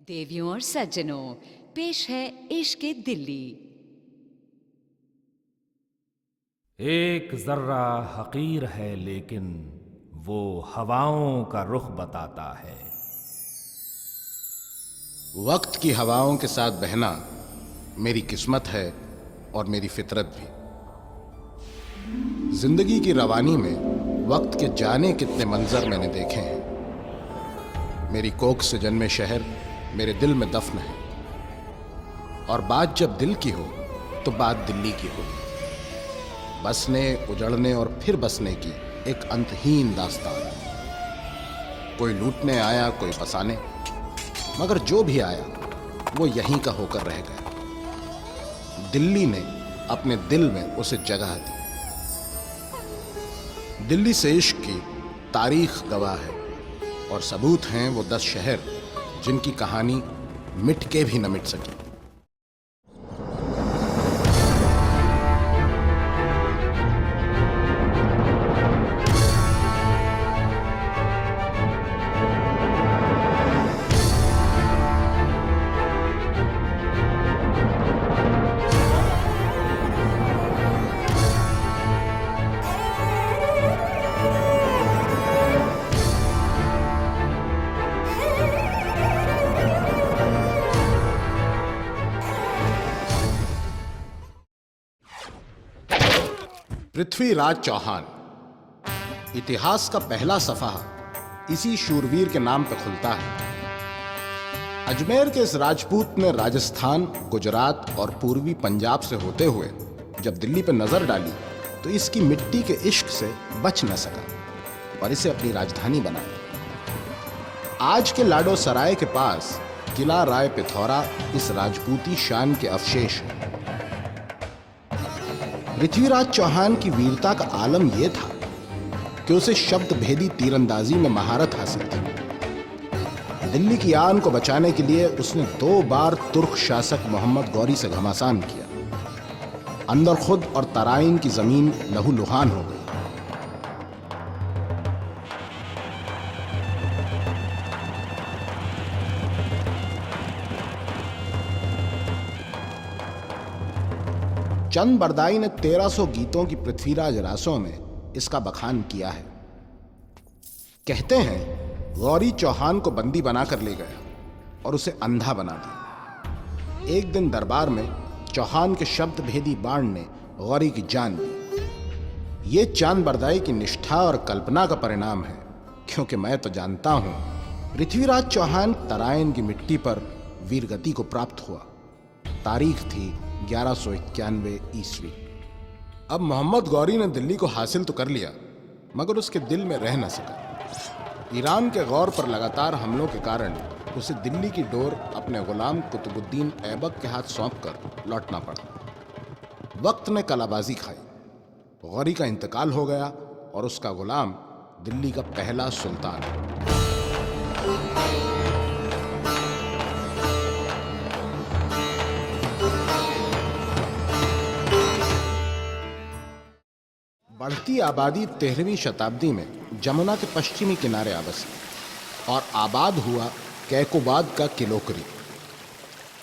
देवियों और सज्जनों, पेश है इश्क दिल्ली। एक जर्रा हकीर है लेकिन वो हवाओं का रुख बताता है। वक्त की हवाओं के साथ बहना मेरी किस्मत है और मेरी फितरत भी। जिंदगी की रवानी में वक्त के जाने कितने मंजर मैंने देखे हैं। मेरी कोख से जन्मे शहर मेरे दिल में दफन है, और बात जब दिल की हो तो बात दिल्ली की हो। बसने, उजड़ने और फिर बसने की एक अंतहीन दास्तान। कोई लूटने आया, कोई बसाने, मगर जो भी आया वो यहीं का होकर रह गया। दिल्ली ने अपने दिल में उसे जगह दी। दिल्ली से इश्क की तारीख गवाह है, और सबूत हैं वो 10 शहर जिनकी कहानी मिट के भी न मिट सकी। पृथ्वीराज चौहान। इतिहास का पहला सफा इसी शूरवीर के नाम पर खुलता है। अजमेर के इस राजपूत ने राजस्थान, गुजरात और पूर्वी पंजाब से होते हुए जब दिल्ली पर नजर डाली तो इसकी मिट्टी के इश्क से बच न सका और इसे अपनी राजधानी बनाया। आज के लाडो सराय के पास किला राय पिथौरा इस राजपूती शान के अवशेष है। पृथ्वीराज चौहान की वीरता का आलम यह था कि उसे शब्द भेदी तीरंदाजी में महारत हासिल थी। दिल्ली की आन को बचाने के लिए उसने 2 बार तुर्क शासक मोहम्मद गौरी से घमासान किया। अंदर खुद और तराइन की जमीन लहूलुहान हो गई। चंद बरदाई ने 1300 गीतों की पृथ्वीराज रासों में इसका बखान किया है। कहते हैं गौरी चौहान को बंदी बनाकर ले गया और उसे अंधा बना दिया। एक दिन दरबार में चौहान के शब्द भेदी बाण ने गौरी की जान ली। ये चांद बरदाई की निष्ठा और कल्पना का परिणाम है, क्योंकि मैं तो जानता हूं पृथ्वीराज चौहान तराइन की मिट्टी पर वीरगति को प्राप्त हुआ। तारीख थी 1191 ईस्वी। अब मोहम्मद गौरी ने दिल्ली को हासिल तो कर लिया, मगर उसके दिल में रह न सका। ईरान के गौर पर लगातार हमलों के कारण उसे दिल्ली की डोर अपने गुलाम कुतुबुद्दीन ऐबक के हाथ सौंपकर लौटना पड़ा। वक्त ने कलाबाजी खाई। गौरी का इंतकाल हो गया और उसका गुलाम दिल्ली का पहला सुल्तान। बढ़ती आबादी 13वीं शताब्दी में जमुना के पश्चिमी किनारे आ बसी और आबाद हुआ कैकोबाद का किलोकरी।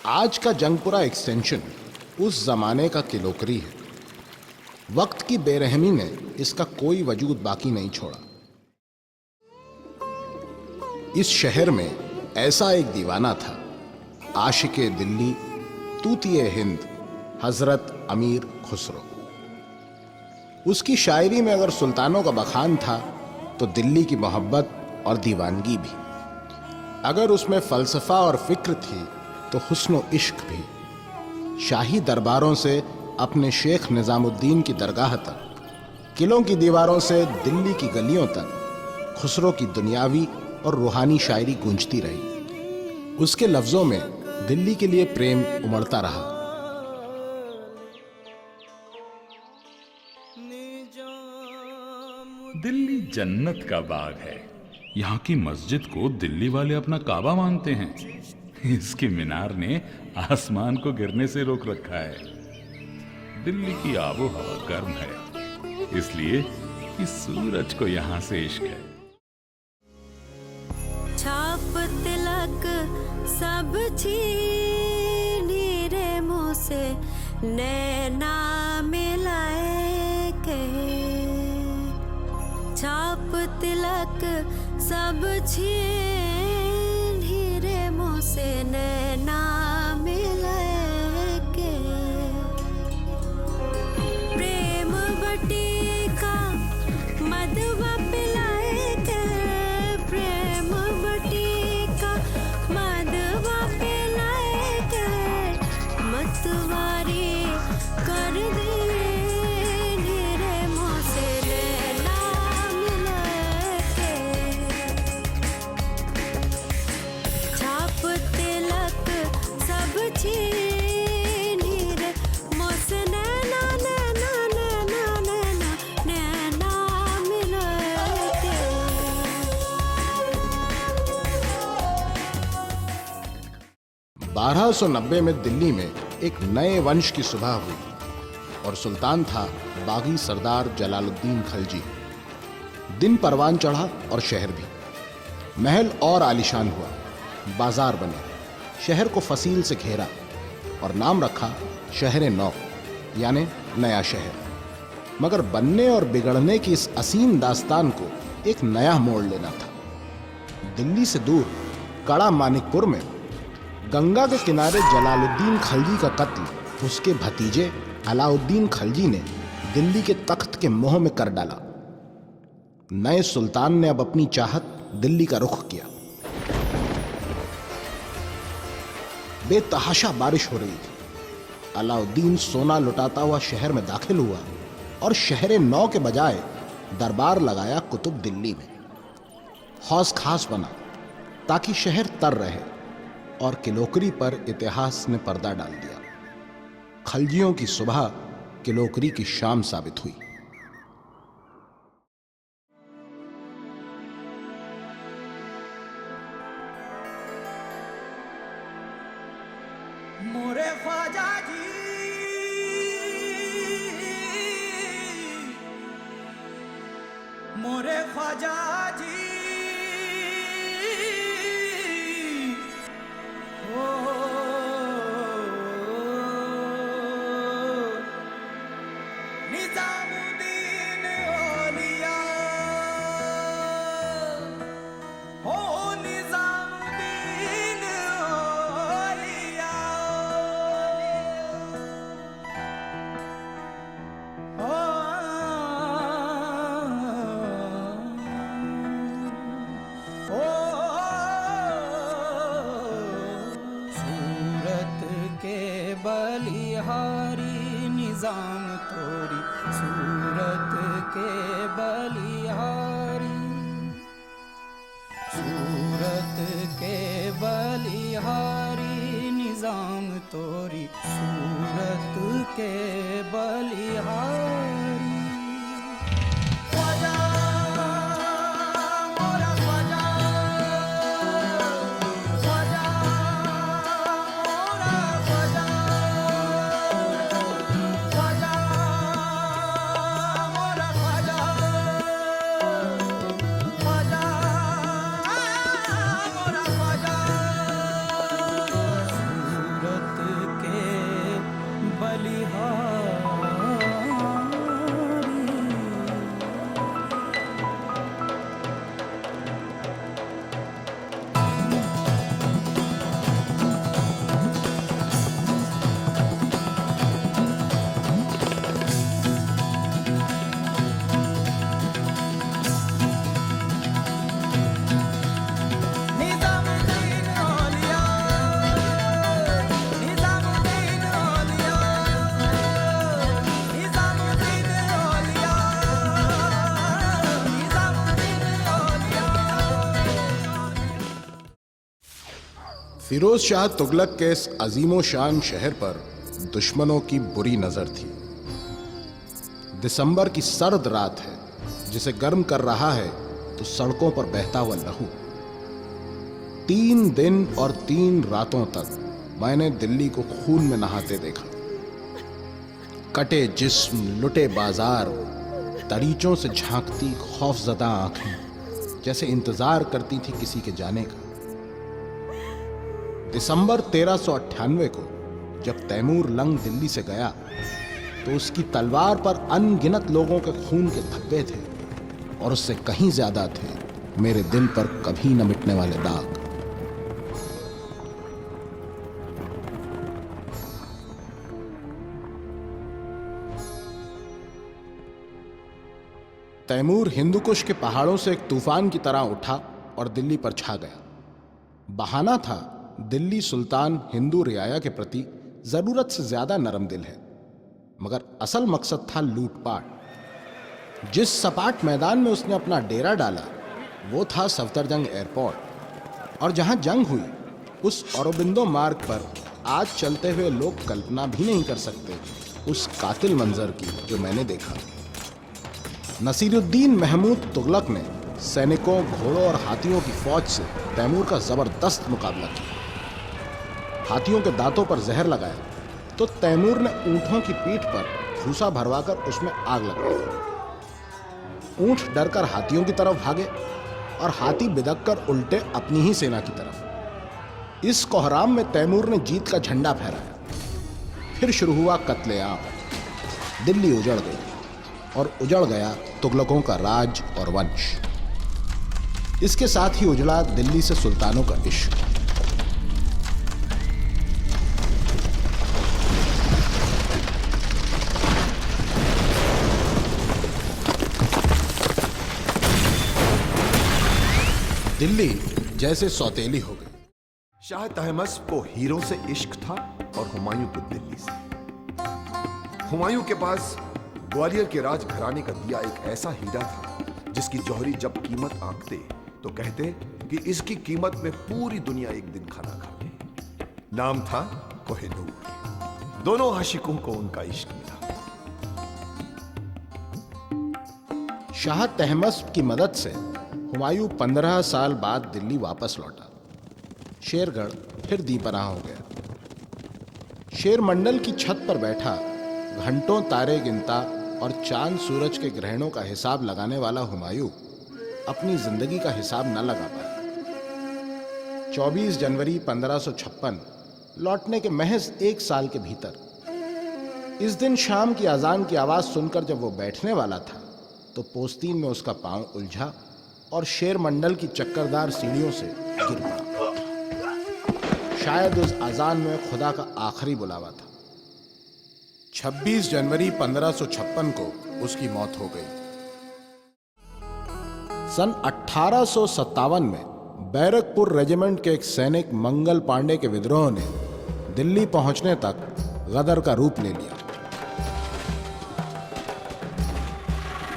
आज का जंगपुरा एक्सटेंशन उस जमाने का किलोकरी है। वक्त की बेरहमी ने इसका कोई वजूद बाकी नहीं छोड़ा। इस शहर में ऐसा एक दीवाना था, आशिके दिल्ली, तूतिए हिंद, हजरत अमीर खुसरो। उसकी शायरी में अगर सुल्तानों का बखान था तो दिल्ली की मोहब्बत और दीवानगी भी। अगर उसमें फलसफा और फिक्र थी तो हुस्न इश्क भी। शाही दरबारों से अपने शेख निजामुद्दीन की दरगाह तक, किलों की दीवारों से दिल्ली की गलियों तक खुसरो की दुनियावी और रूहानी शायरी गूंजती रही। उसके लफ्जों में दिल्ली के लिए प्रेम उमड़ता रहा। दिल्ली जन्नत का बाग है। यहाँ की मस्जिद को दिल्ली वाले अपना काबा मानते हैं। इसके मीनार ने आसमान को गिरने से रोक रखा है। दिल्ली की आबो हवा गर्म है, इसलिए कि सूरज को यहाँ से इश्क है। छाप तिलक सब छीनी रे मुँह से नैना मिलाए के, छाप तिलक सब छीनी रे मुँह से नैना मिलाए के, प्रेम बटिका मधुआ पिलाए के, प्रेम बटिका मधुआ पिलाए के, मतवारी कर दे रे मुँह से नैना मिलाए के, छाप तिलक सब छीनी रे मुँह से नैना नैना नैना नैना नैना मिलाए के। 1290 में दिल्ली में एक नए वंश की सुबह हुई और सुल्तान था बागी सरदार जलालुद्दीन खलजी। दिन परवान चढ़ा और शहर भी। महल और आलीशान हुआ, बाजार बने, शहर को फसील से घेरा और नाम रखा शहर नौ, यानी नया शहर। मगर बनने और बिगड़ने की इस असीम दास्तान को एक नया मोड़ लेना था। दिल्ली से दूर कड़ा मानिकपुर में गंगा के किनारे जलालुद्दीन खलजी का कत्ल उसके भतीजे अलाउद्दीन खलजी ने दिल्ली के तख्त के मोह में कर डाला। नए सुल्तान ने अब अपनी चाहत दिल्ली का रुख किया। बेतहाशा बारिश हो रही थी। अलाउद्दीन सोना लुटाता हुआ शहर में दाखिल हुआ और शहर नौ के बजाय दरबार लगाया कुतुब दिल्ली में। हौस खास बना ताकि शहर तर रहे और किलोकरी पर इतिहास ने पर्दा डाल दिया। खलजियों की सुबह किलोकरी की शाम साबित हुई। मोरे ख्वाजा जी, मोरे ख्वाजा जी, ओ निजामुद्दीन औलिया, ओ निजामुद्दीन औलिया, सूरत के बलिहारी निजाम तोरी, सूरत के बलिहारी, सूरत के बलिहारी निजाम तोरी, सूरत के बलिहारी। ख्वाजा मोरा ख्वाजा, ख्वाजा मोरा ख्वाजा, ख्वाजा मोरा ख्वाजा, ख्वाजा मोरा ख्वाजा। सूरत के बलिहारी, निजामुद्दीन औलिया, निजामुद्दीन औलिया, निजामुद्दीन औलिया, निजामुद्दीन औलिया। फिरोज शाह तुगलक के इस अजीमो शान शहर पर दुश्मनों की बुरी नजर थी। दिसंबर की सर्द रात है, जिसे गर्म कर रहा है तो सड़कों पर बहता हुआ लहू। 3 दिन और 3 रातों तक मैंने दिल्ली को खून में नहाते देखा। कटे जिस्म, लुटे बाजार, दरीचों से झांकती खौफजदा आंखें जैसे इंतजार करती थी किसी के जाने का। दिसंबर 1398 को जब तैमूर लंग दिल्ली से गया तो उसकी तलवार पर अनगिनत लोगों के खून के धब्बे थे और उससे कहीं ज्यादा थे मेरे दिल पर कभी न मिटने वाले दाग। तैमूर हिंदुकुश के पहाड़ों से एक तूफान की तरह उठा और दिल्ली पर छा गया। बहाना था दिल्ली सुल्तान हिंदू रियाया के प्रति जरूरत से ज्यादा नरम दिल है, मगर असल मकसद था लूटपाट। जिस सपाट मैदान में उसने अपना डेरा डाला वो था सफदरजंग एयरपोर्ट, और जहां जंग हुई उस औरोबिंदो मार्ग पर आज चलते हुए लोग कल्पना भी नहीं कर सकते उस कातिल मंजर की जो मैंने देखा। नसीरुद्दीन महमूद तुगलक ने सैनिकों, घोड़ों और हाथियों की फौज से तैमूर का जबरदस्त मुकाबला किया। हाथियों के दांतों पर जहर लगाया तो तैमूर ने ऊंटों की पीठ पर भूसा भरवाकर उसमें आग लगाई। ऊंट डरकर हाथियों की तरफ भागे और हाथी बिदककर उल्टे अपनी ही सेना की तरफ। इस कोहराम में तैमूर ने जीत का झंडा फहराया। फिर शुरू हुआ कत्लेआम। दिल्ली उजड़ गई और उजड़ गया तुगलकों का राज और वंश। इसके साथ ही उजड़ा दिल्ली से सुल्तानों का इश्क। दिल्ली जैसे सौतेली हो गई। शाह तहमस को हीरों से इश्क था और हुमायूं को दिल्ली से। हुमायूं के पास ग्वालियर के राजघराने का दिया एक ऐसा हीरा था जिसकी जौहरी जब कीमत आंकते तो कहते कि इसकी कीमत में पूरी दुनिया एक दिन खाना खा ले। नाम था कोहिनूर। दोनों आशिकों को उनका इश्क मिला। शाह तहमस की मदद से हुमायूं 15 साल बाद दिल्ली वापस लौटा। शेरगढ़ फिर दीपनाह हो गया। शेर मंडल की छत पर बैठा घंटों तारे गिनता और चांद सूरज के ग्रहणों का हिसाब लगाने वाला हुमायूं अपनी जिंदगी का हिसाब न लगा पाया। 24 जनवरी 1556 लौटने के महज 1 साल के भीतर इस दिन शाम की अजान की आवाज सुनकर जब वो बैठने वाला था तो पोस्तीन में उसका पांव उलझा और शेर मंडल की चक्करदार सीढ़ियों से गिर पड़ा। शायद उस अजान में खुदा का आखिरी बुलावा था। 26 जनवरी 1556 को उसकी मौत हो गई। सन 1857 में बैरकपुर रेजिमेंट के एक सैनिक मंगल पांडे के विद्रोह ने दिल्ली पहुंचने तक गदर का रूप ले लिया।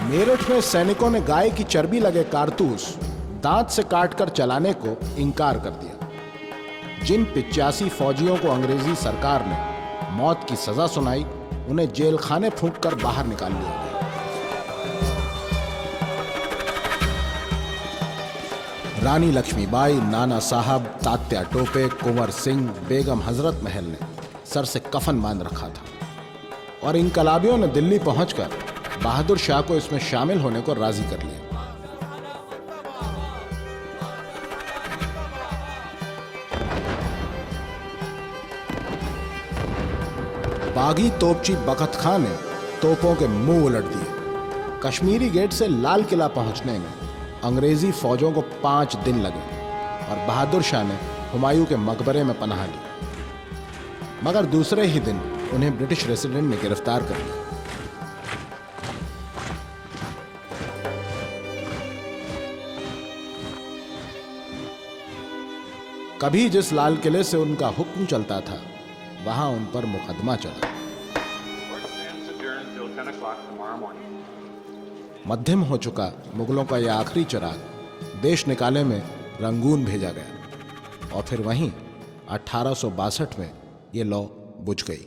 मेरठ में सैनिकों ने गाय की चर्बी लगे कारतूस दांत से काटकर चलाने को इनकार कर दिया। जिन 85 फौजियों को अंग्रेजी सरकार ने मौत की सजा सुनाई उन्हें जेल खाने फूंक कर बाहर निकाल लिया गया। रानी लक्ष्मीबाई, नाना साहब, तात्या टोपे, कुंवर सिंह, बेगम हजरत महल ने सर से कफन बांध रखा था और इनकलाबियों ने दिल्ली पहुंचकर बहादुर शाह को इसमें शामिल होने को राजी कर लिया। बागी तोपची बखत खां ने तोपों के मुंह उलट दिए। कश्मीरी गेट से लाल किला पहुंचने में अंग्रेजी फौजों को 5 दिन लगे और बहादुर शाह ने हुमायूं के मकबरे में पनाह ली। मगर दूसरे ही दिन उन्हें ब्रिटिश रेसिडेंट ने गिरफ्तार कर लिया। कभी जिस लाल किले से उनका हुक्म चलता था वहां उन पर मुकदमा चला। मध्यम हो चुका मुगलों का यह आखिरी चिराग देश निकाले में रंगून भेजा गया और फिर वहीं 1862 में यह लौ बुझ गई।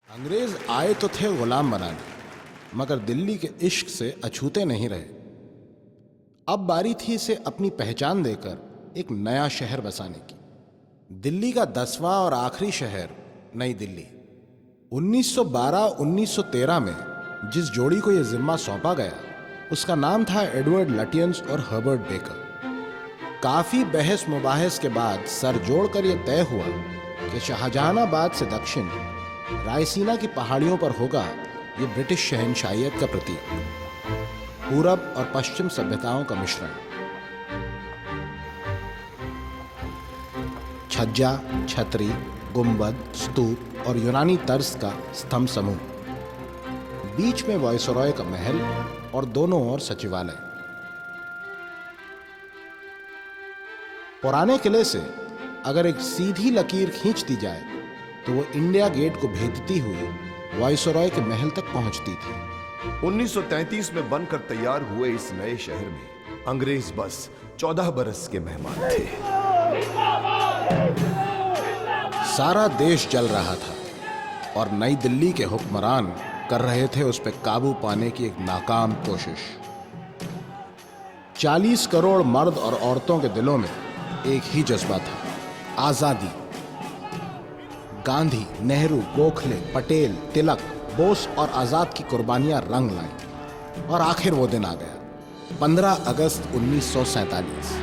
अंग्रेज आए तो थे गुलाम बनाने, मगर दिल्ली के इश्क से अछूते नहीं रहे। अब बारी थी इसे अपनी पहचान देकर एक नया शहर बसाने की। दिल्ली का 10वां और आखिरी शहर नई दिल्ली। 1912-1913 में जिस जोड़ी को यह जिम्मा सौंपा गया उसका नाम था एडवर्ड लटियंस और हर्बर्ट बेकर। काफी बहस मुबाहस के बाद सर जोड़कर यह तय हुआ कि शाहजहानाबाद से दक्षिण रायसीना की पहाड़ियों पर होगा ये ब्रिटिश शहनशाहियत का प्रतीक, पूरब और पश्चिम सभ्यताओं का मिश्रण। छज्जा, छतरी, गुंबद, स्तूप और यूनानी तर्ज का स्तंभ समूह, बीच में वायसरॉय का महल और दोनों ओर सचिवालय। पुराने किले से अगर एक सीधी लकीर खींच दी जाए तो वो इंडिया गेट को भेदती हुई वायसरॉय के महल तक पहुंचती थी। 1933 में बनकर तैयार हुए इस नए शहर में अंग्रेज बस 14 बरस के मेहमान थे। सारा देश जल रहा था और नई दिल्ली के हुक्मरान कर रहे थे उस पर काबू पाने की एक नाकाम कोशिश। 40 करोड़ मर्द और औरतों के दिलों में एक ही जज्बा था, आजादी। गांधी, नेहरू, गोखले, पटेल, तिलक, बोस और आजाद की कुर्बानियां रंग लाईं और आखिर वो दिन आ गया, 15 अगस्त 1947।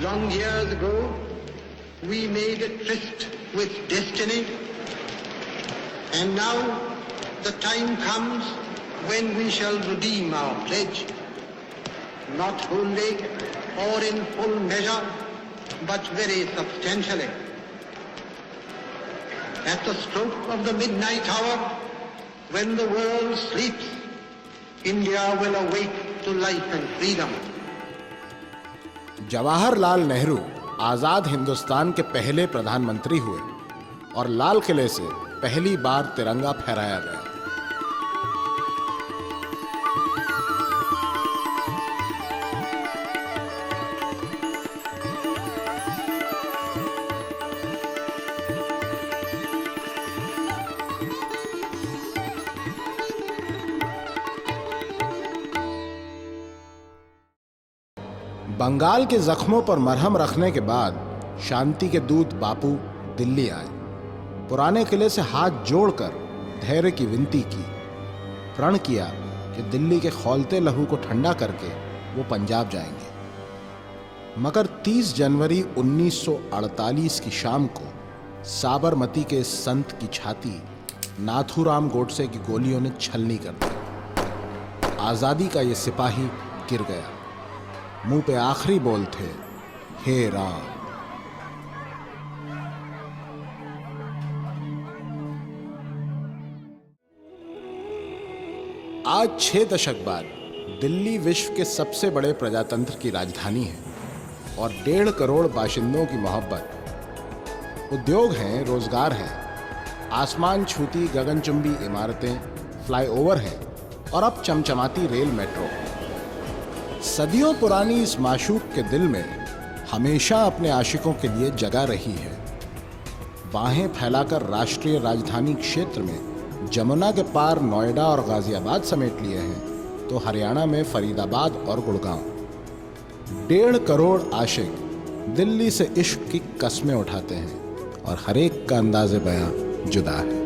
Long years ago, we made a tryst with destiny, and now the time comes when we shall redeem our pledge, not wholly or in full measure, but very substantially. At the stroke of the midnight hour, when the world sleeps, India will awake to life and freedom. Jawaharlal Nehru आजाद हिंदुस्तान के पहले प्रधानमंत्री हुए और लाल किले से पहली बार तिरंगा फहराया गया। बंगाल के जख्मों पर मरहम रखने के बाद शांति के दूत बापू दिल्ली आए। पुराने किले से हाथ जोड़कर धैर्य की विनती की, प्रण किया कि दिल्ली के खौलते लहू को ठंडा करके वो पंजाब जाएंगे। मगर 30 जनवरी 1948 की शाम को साबरमती के इस संत की छाती नाथूराम गोडसे की गोलियों ने छलनी कर दी। आजादी का ये सिपाही गिर गया। मुंह पे आखिरी बोल थे, हे राम। आज 6 दशक बाद दिल्ली विश्व के सबसे बड़े प्रजातंत्र की राजधानी है और 1.5 करोड़ बाशिंदों की मोहब्बत। उद्योग हैं, रोजगार है, आसमान छूती गगनचुंबी इमारतें, फ्लाईओवर हैं और अब चमचमाती रेल मेट्रो। सदियों पुरानी इस माशूक के दिल में हमेशा अपने आशिकों के लिए जगह रही है। बाहें फैलाकर राष्ट्रीय राजधानी क्षेत्र में जमुना के पार नोएडा और गाजियाबाद समेट लिए हैं तो हरियाणा में फरीदाबाद और गुड़गांव। 1.5 करोड़ आशिक दिल्ली से इश्क की कस्में उठाते हैं और हर एक का अंदाज़े बयां जुदा है।